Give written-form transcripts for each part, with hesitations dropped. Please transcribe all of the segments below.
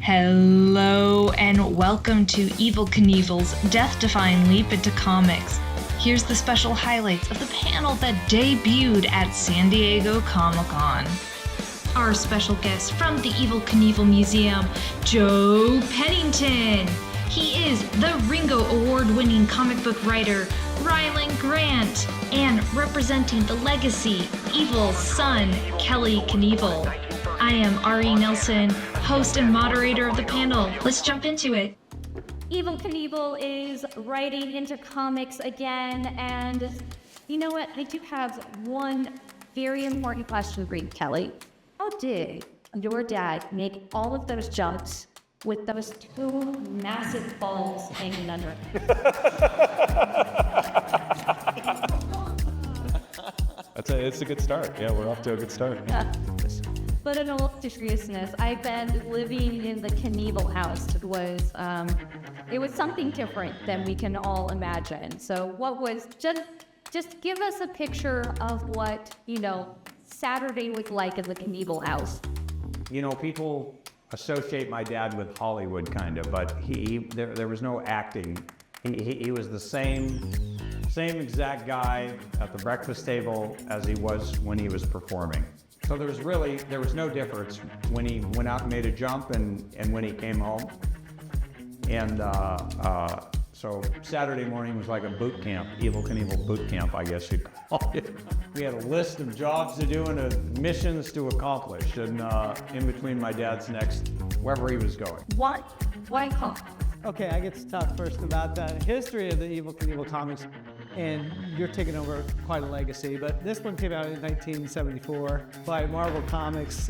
Hello and welcome to EVEL Knievel's death-defying leap into comics. Here's the special highlights of the panel that debuted at San Diego Comic-Con. Our special guest from the EVEL Knievel Museum, Joe Pennington. He is the Ringo Award-winning comic book writer, Rylend Grant, and representing the legacy, EVEL's son, Kelly Knievel. I am R.E. Nelson, host and moderator of the panel. Let's jump into it. EVEL Knievel is writing into comics again, and you know what? I do have one very important question for you, Kelly. How did your dad make all of those jumps with those two massive balls hanging under him? It's a good start. Yeah, we're off to a good start. But in all seriousness, I've been living in the Knievel house. It was something different than we can all imagine. So what was, just give us a picture of what, Saturday was like in the Knievel house. People associate my dad with Hollywood kind of, but there was no acting. He was the same exact guy at the breakfast table as he was when he was performing. So there was no difference when he went out and made a jump and when he came home. And so Saturday morning was like a boot camp, EVEL Knievel boot camp, I guess you'd call it. We had a list of jobs to do and missions to accomplish, and in between my dad's next, wherever he was going. Why comics? Okay, I get to talk first about the history of the EVEL Knievel comics, and you're taking over quite a legacy, but this one came out in 1974 by Marvel Comics.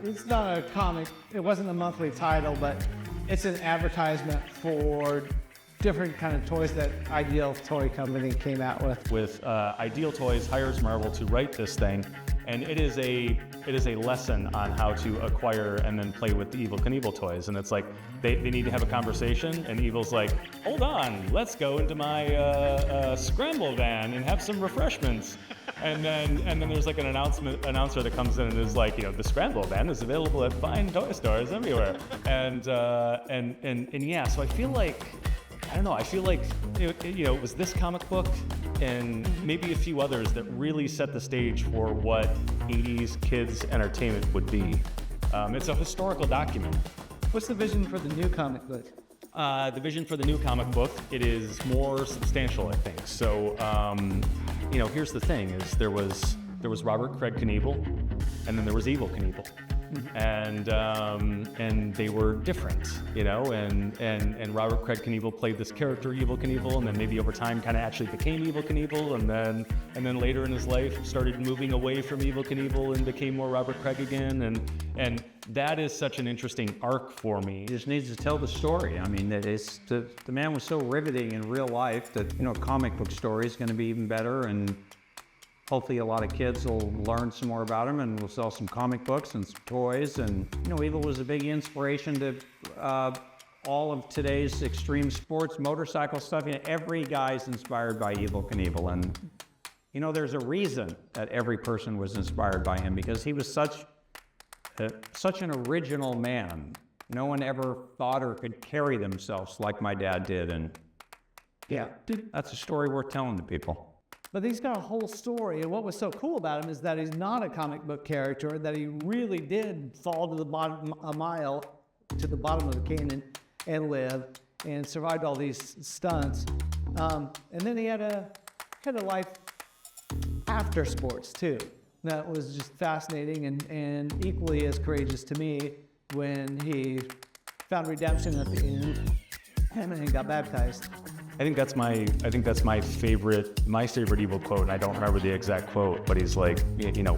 It's not a comic, it wasn't a monthly title, but it's an advertisement for different kind of toys that Ideal Toy Company came out with. Ideal Toys hires Marvel to write this thing, and it is a lesson on how to acquire and then play with the EVEL Knievel toys. And it's like they need to have a conversation, and EVEL's like, hold on, let's go into my scramble van and have some refreshments. And then there's like an announcer that comes in and is like, the scramble van is available at fine toy stores everywhere. And yeah, so I feel like it was this comic book and maybe a few others that really set the stage for what 80s kids entertainment would be. It's a historical document. What's the vision for the new comic book? The vision for the new comic book, it is more substantial, I think. So, here's the thing, is there was Robert Craig Knievel, and then there was EVEL Knievel. And they were different, and Robert Craig Knievel played this character, EVEL Knievel, and then maybe over time kind of actually became EVEL Knievel, and then later in his life started moving away from EVEL Knievel and became more Robert Craig again, and that is such an interesting arc for me. He just needs to tell the story. I mean, the man was so riveting in real life that, a comic book story is going to be even better, and hopefully a lot of kids will learn some more about him, and we'll sell some comic books and some toys. And, EVEL was a big inspiration to all of today's extreme sports, motorcycle stuff. Every guy's inspired by EVEL Knievel. And, there's a reason that every person was inspired by him, because he was such an original man. No one ever thought or could carry themselves like my dad did. And yeah, that's a story worth telling to people. But he's got a whole story, and what was so cool about him is that he's not a comic book character, that he really did fall to the bottom, a mile to the bottom of the canyon and live, and survived all these stunts. And then he had a life after sports too. That was just fascinating and equally as courageous to me when he found redemption at the end and then he got baptized. I think that's my favorite EVEL quote, and I don't remember the exact quote, but he's like,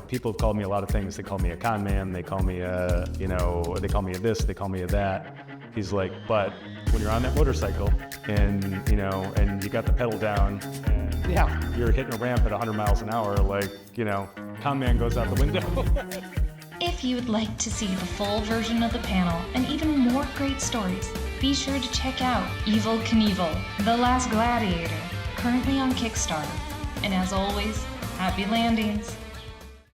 people have called me a lot of things. They call me a con man, they call me they call me a this, they call me a that. He's like, but when you're on that motorcycle and, and you got the pedal down and you're hitting a ramp at 100 miles an hour, con man goes out the window. If you would like to see the full version of the panel and even more great stories, be sure to check out EVEL Knievel, The Last Gladiator, currently on Kickstarter. And as always, happy landings!